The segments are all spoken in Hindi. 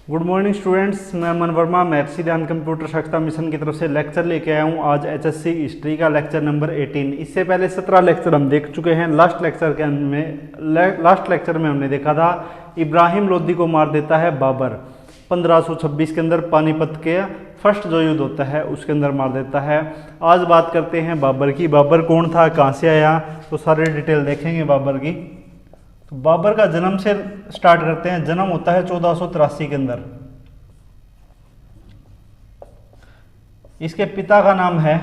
गुड मॉर्निंग स्टूडेंट्स, मैं अमन वर्मा मैथ्स ध्यान कंप्यूटर साक्षरता मिशन की तरफ से लेक्चर लेके आया हूँ। आज एचएससी हिस्ट्री का लेक्चर नंबर 18। इससे पहले 17 लेक्चर हम देख चुके हैं। लास्ट लेक्चर में हमने देखा था इब्राहिम लोदी को मार देता है बाबर 1526 के अंदर। पानीपत के फर्स्ट जो युद्ध होता है उसके अंदर मार देता है। आज बात करते हैं बाबर की। बाबर कौन था, कहाँ से आया, तो सारे डिटेल देखेंगे बाबर की। तो बाबर का जन्म से स्टार्ट करते हैं। जन्म होता है 1483 के अंदर। इसके पिता का नाम है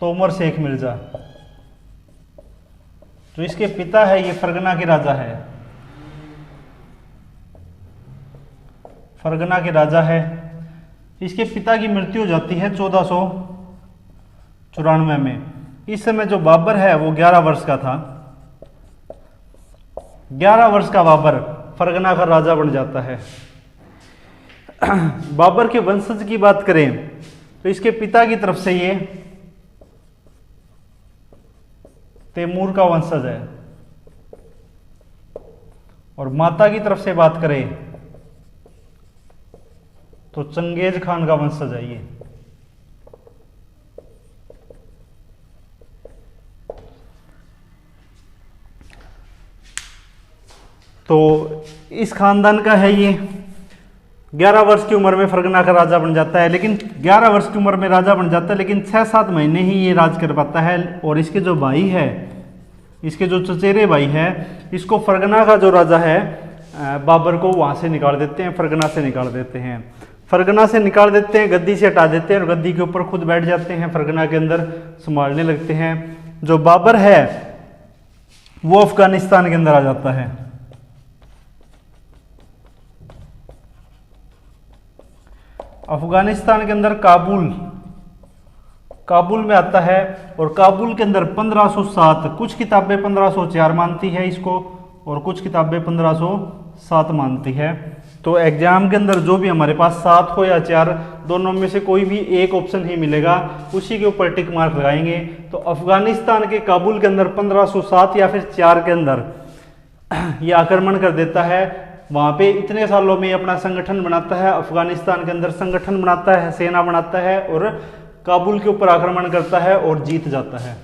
तोमर शेख मिर्जा। जो इसके पिता है ये फरगना के राजा है। फरगना के राजा है। इसके पिता की मृत्यु हो जाती है 1494 में। इस समय जो बाबर है वो 11 वर्ष का था। 11 वर्ष का बाबर फरगना का राजा बन जाता है। बाबर के वंशज की बात करें तो इसके पिता की तरफ से ये तैमूर का वंशज है, और माता की तरफ से बात करें तो चंगेज खान का वंशज है ये। तो इस खानदान का है ये। 11 वर्ष की उम्र में फरगना का राजा बन जाता है। लेकिन 11 वर्ष की उम्र में राजा बन जाता है, लेकिन 6-7 महीने ही ये राज कर पाता है। और इसके जो भाई है, इसके जो चचेरे भाई है, इसको फरगना का जो राजा है बाबर को वहाँ से निकाल देते हैं, फरगना से निकाल देते हैं। फरगना से निकाल देते हैं, गद्दी से हटा देते हैं और गद्दी के ऊपर खुद बैठ जाते हैं। फरगना के अंदर संभालने लगते हैं। जो बाबर है वो अफगानिस्तान के अंदर आ जाता है। अफगानिस्तान के अंदर काबुल में आता है। और काबुल के अंदर 1507, कुछ किताबें 1504 मानती है इसको और कुछ किताबें 1507 मानती है। तो एग्जाम के अंदर जो भी हमारे पास 7 हो या 4, दोनों में से कोई भी एक ऑप्शन ही मिलेगा, उसी के ऊपर टिक मार्क लगाएंगे। तो अफगानिस्तान के काबुल के अंदर 1507 या फिर 4 के अंदर ये आक्रमण कर देता है। वहाँ पे इतने सालों में अपना संगठन बनाता है, अफगानिस्तान के अंदर संगठन बनाता है, सेना बनाता है और काबुल के ऊपर आक्रमण करता है और जीत जाता है।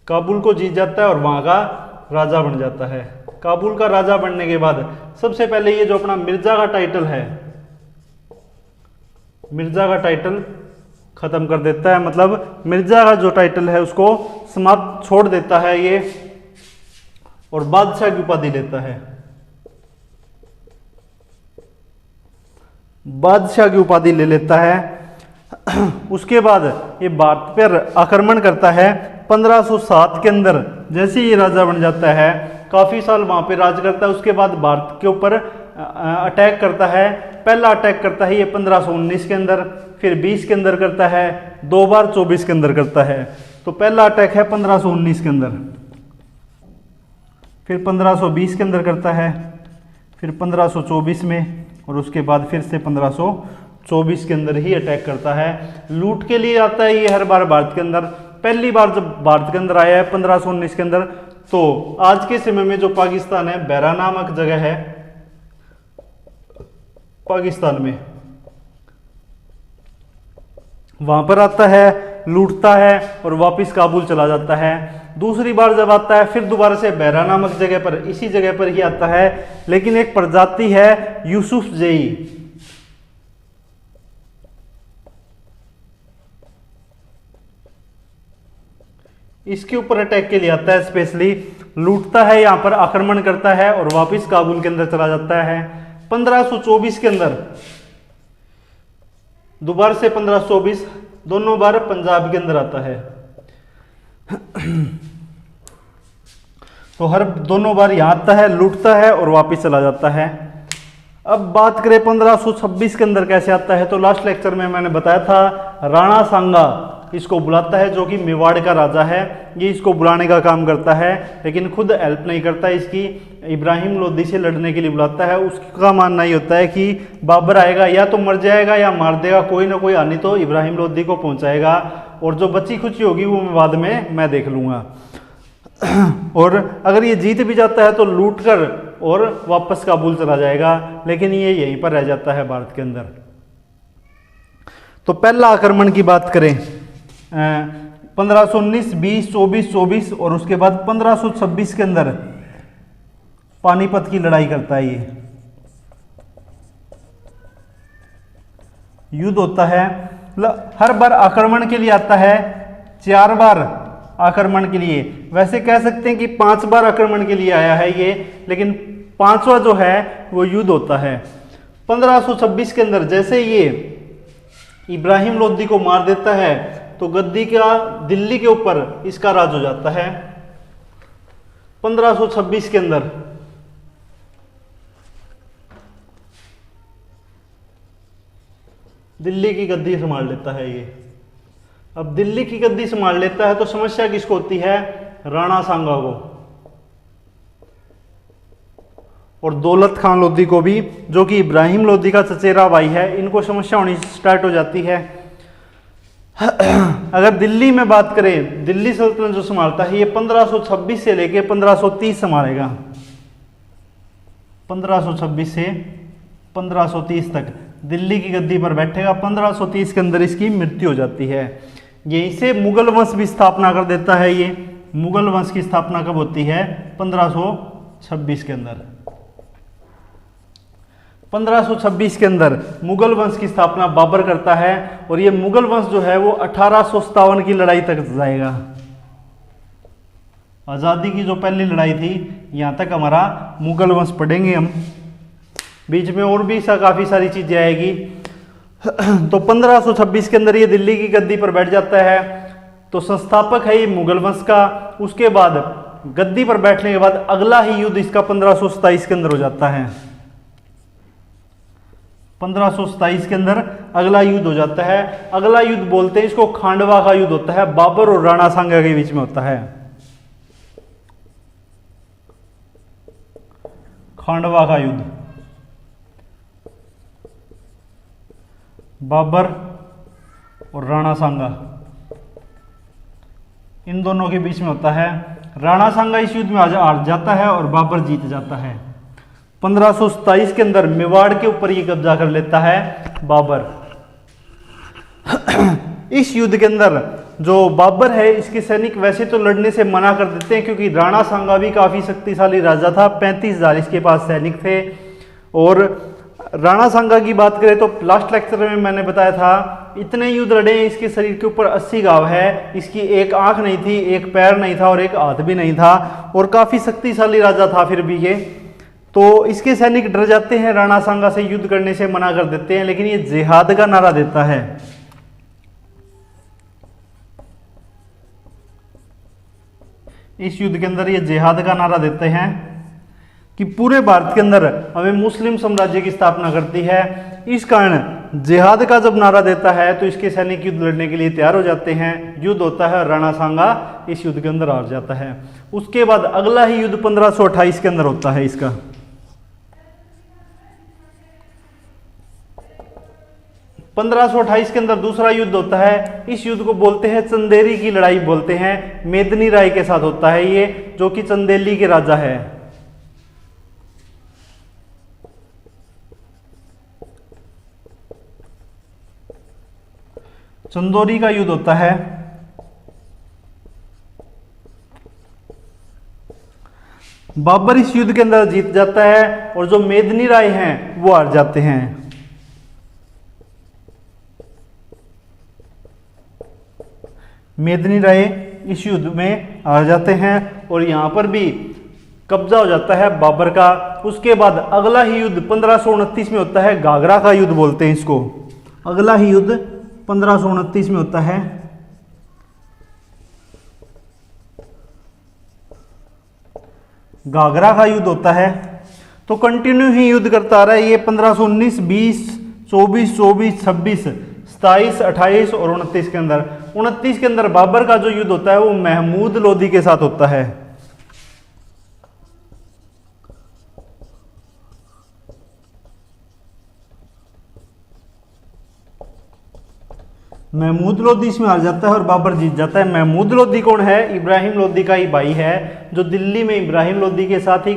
काबुल को जीत जाता है और वहाँ का राजा बन जाता है। काबुल का राजा बनने के बाद सबसे पहले ये जो अपना मिर्जा का टाइटल है, मिर्जा का टाइटल खत्म कर देता है। मतलब मिर्जा का जो टाइटल है उसको समाप्त छोड़ देता है ये, और बादशाह की उपाधि लेता है। बादशाह की उपाधि ले लेता है। उसके बाद ये भारत पर आक्रमण करता है 1507 के अंदर। जैसे ये राजा बन जाता है, काफी साल वहां पे राज करता है। उसके बाद भारत के ऊपर अटैक करता है। पहला अटैक करता है ये 1519 के अंदर, फिर 20 के अंदर करता है, 2 बार 24 के अंदर करता है। तो पहला अटैक है 1519 के अंदर, फिर 1520 के अंदर करता है, फिर 1524 में, और उसके बाद फिर से 1524 के अंदर ही अटैक करता है। लूट के लिए आता है ये हर बार भारत के अंदर। पहली बार जब भारत के अंदर आया है 1519 के अंदर, तो आज के समय में जो पाकिस्तान है, बैरा नामक जगह है पाकिस्तान में, वहां पर आता है, लूटता है और वापस काबुल चला जाता है। दूसरी बार जब आता है फिर दोबारा से बैरा नामक जगह पर, इसी जगह पर ही आता है। लेकिन एक प्रजाति है यूसुफ जई, इसके ऊपर अटैक के लिए आता है। स्पेशली लूटता है, यहां पर आक्रमण करता है और वापस काबुल के अंदर चला जाता है। 1524 के अंदर दोबारा से 1524, दोनों बार पंजाब के अंदर आता है। तो हर दोनों बार यहां आता है, लूटता है और वापस चला जाता है। अब बात करें 1526 के अंदर कैसे आता है, तो लास्ट लेक्चर में मैंने बताया था राणा सांगा इसको बुलाता है, जो कि मेवाड़ का राजा है। ये इसको बुलाने का काम करता है, लेकिन खुद हेल्प नहीं करता इसकी। इब्राहिम लोदी से लड़ने के लिए बुलाता है। उसका मानना ये होता है कि बाबर आएगा या तो मर जाएगा या मार देगा, कोई ना कोई हानि तो इब्राहिम लोदी को पहुंचाएगा, और जो बची खुची होगी वो बाद में मैं देख लूंगा। और अगर ये जीत भी जाता है तो लूट कर और वापस काबुल चला जाएगा, लेकिन ये यहीं पर रह जाता है भारत के अंदर। तो पहला आक्रमण की बात करें 1519, 20, 24, 24 और उसके बाद 1526 के अंदर पानीपत की लड़ाई करता है। ये युद्ध होता है, हर बार आक्रमण के लिए आता है, 4 बार आक्रमण के लिए। वैसे कह सकते हैं कि 5 बार आक्रमण के लिए आया है ये, लेकिन 5वां जो है वो युद्ध होता है 1526 के अंदर। जैसे ये इब्राहिम लोदी को मार देता है तो गद्दी का दिल्ली के ऊपर इसका राज हो जाता है 1526 के अंदर। दिल्ली की गद्दी संभाल लेता है ये। अब दिल्ली की गद्दी संभाल लेता है तो समस्या किसको होती है? राणा सांगा को और दौलत खान लोदी को भी, जो कि इब्राहिम लोदी का चचेरा भाई है। इनको समस्या होनी स्टार्ट हो जाती है। अगर दिल्ली में बात करें, दिल्ली सल्तनत जो संभालता है ये 1526 से लेके 1530 संभालेगा, 1526 से 1530 तक दिल्ली की गद्दी पर बैठेगा। 1530 के अंदर इसकी मृत्यु हो जाती है। यहीं से मुगल वंश भी स्थापना कर देता है। ये मुगल वंश की स्थापना कब होती है? 1526 के अंदर। 1526 के अंदर मुगल वंश की स्थापना बाबर करता है और ये मुगल वंश जो है वो 1857 की लड़ाई तक जाएगा। आज़ादी की जो पहली लड़ाई थी, यहाँ तक हमारा मुगल वंश पढ़ेंगे हम। बीच में और भी काफ़ी सारी चीज़ें आएगी। तो 1526 के अंदर ये दिल्ली की गद्दी पर बैठ जाता है। तो संस्थापक है ये मुगल वंश का। उसके बाद गद्दी पर बैठने के बाद अगला ही युद्ध इसका 1527 के अंदर हो जाता है। 1527 के अंदर अगला युद्ध हो जाता है। अगला युद्ध बोलते हैं इसको खांडवा का युद्ध होता है, बाबर और राणा सांगा के बीच में होता है। खांडवा का युद्ध बाबर और राणा सांगा, इन दोनों के बीच में होता है। राणा सांगा इस युद्ध में हार जाता है और बाबर जीत जाता है। 1527 के अंदर मेवाड़ के ऊपर ये कब्जा कर लेता है बाबर। इस युद्ध के अंदर जो बाबर है, इसके सैनिक वैसे तो लड़ने से मना कर देते हैं, क्योंकि राणा सांगा भी काफी शक्तिशाली राजा था। 35,000 इसके पास सैनिक थे। और राणा सांगा की बात करें तो लास्ट लेक्चर में मैंने बताया था, इतने युद्ध लड़े, इसके शरीर के ऊपर 80 घाव है। इसकी एक आंख नहीं थी, एक पैर नहीं था और एक हाथ भी नहीं था, और काफी शक्तिशाली राजा था फिर भी ये। तो इसके सैनिक डर जाते हैं, राणा सांगा से युद्ध करने से मना कर देते हैं। लेकिन ये जिहाद का नारा देता है। इस युद्ध के अंदर ये जिहाद का नारा देते हैं कि पूरे भारत के अंदर हमें मुस्लिम साम्राज्य की स्थापना करती है। इस कारण जिहाद का जब नारा देता है तो इसके सैनिक युद्ध लड़ने के लिए तैयार हो जाते हैं। युद्ध होता है और राणा सांगा इस युद्ध के अंदर हार जाता है। उसके बाद अगला ही युद्ध 1528 के अंदर होता है इसका। 1528 के अंदर दूसरा युद्ध होता है। इस युद्ध को बोलते हैं चंदेरी की लड़ाई बोलते हैं। मेदिनी राय के साथ होता है ये, जो कि चंदेली के राजा है। चंदौरी का युद्ध होता है। बाबर इस युद्ध के अंदर जीत जाता है और जो मेदिनी राय हैं वो हार जाते हैं। मेदिनी राय इस युद्ध में हार जाते हैं और यहां पर भी कब्जा हो जाता है बाबर का। उसके बाद अगला ही युद्ध 1529 में होता है, घाघरा का युद्ध बोलते हैं इसको। अगला ही युद्ध 1529 में होता है। घाघरा का युद्ध होता है। तो कंटिन्यू ही युद्ध करता आ रहा है ये। 1519, 20, 24, 24, 26, 27, 28 और 29 के अंदर। 29 के अंदर बाबर का जो युद्ध होता है वो महमूद लोदी के साथ होता है। महमूद लोदी इसमें हार जाता है और बाबर जीत जाता है। महमूद लोदी कौन है? इब्राहिम लोदी का ही भाई है, जो दिल्ली में इब्राहिम लोदी के साथ ही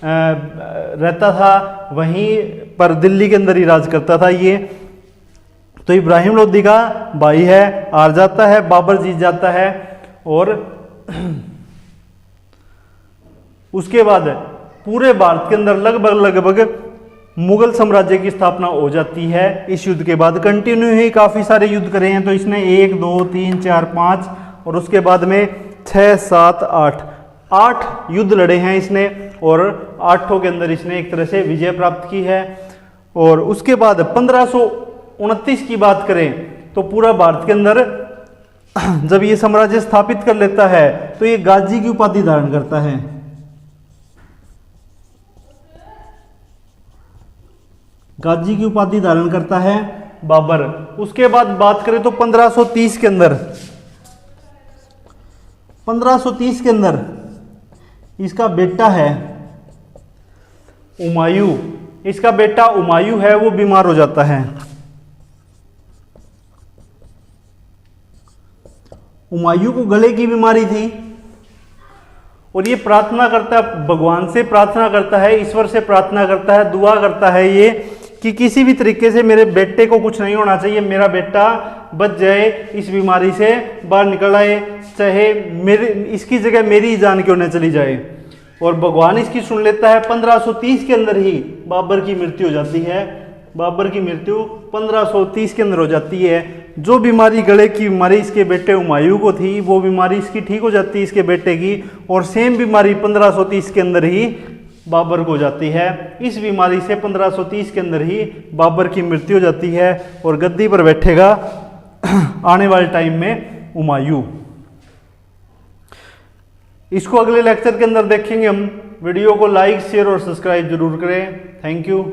रहता था, वहीं पर दिल्ली के अंदर ही राज करता था ये। तो इब्राहिम लोदी का भाई है, हार जाता है, बाबर जीत जाता है। और उसके बाद पूरे भारत के अंदर लगभग मुगल साम्राज्य की स्थापना हो जाती है। इस युद्ध के बाद कंटिन्यू ही काफ़ी सारे युद्ध करे हैं। तो इसने 1 2 3 4 5 और उसके बाद में 6 7 8 युद्ध लड़े हैं इसने, और 8 के अंदर इसने एक तरह से विजय प्राप्त की है। और उसके बाद 1529 की बात करें तो पूरा भारत के अंदर जब ये साम्राज्य स्थापित कर लेता है तो ये गाजी की उपाधि धारण करता है। गाजी की उपाधि धारण करता है बाबर। उसके बाद बात करें तो 1530 के अंदर इसका बेटा है हुमायूं। इसका बेटा हुमायूं है, वो बीमार हो जाता है। हुमायूं को गले की बीमारी थी और ये प्रार्थना करता है, भगवान से प्रार्थना करता है, ईश्वर से प्रार्थना करता है, दुआ करता है ये कि किसी भी तरीके से मेरे बेटे को कुछ नहीं होना चाहिए, मेरा बेटा बच जाए, इस बीमारी से बाहर निकल आए, चाहे मेरे इसकी जगह मेरी जान क्यों न चली जाए। और भगवान इसकी सुन लेता है। 1530 के अंदर ही बाबर की मृत्यु हो जाती है। बाबर की मृत्यु 1530 के अंदर हो जाती है। जो बीमारी गले की बीमारी इसके बेटे हुमायूं को थी, वो बीमारी इसकी ठीक हो जाती है, इसके बेटे की। और सेम बीमारी 1530 के अंदर ही बाबर को हो जाती है। इस बीमारी से 1530 के अंदर ही बाबर की मृत्यु हो जाती है और गद्दी पर बैठेगा आने वाले टाइम में हुमायूं। इसको अगले लेक्चर के अंदर देखेंगे हम। वीडियो को लाइक शेयर और सब्सक्राइब जरूर करें। Thank you.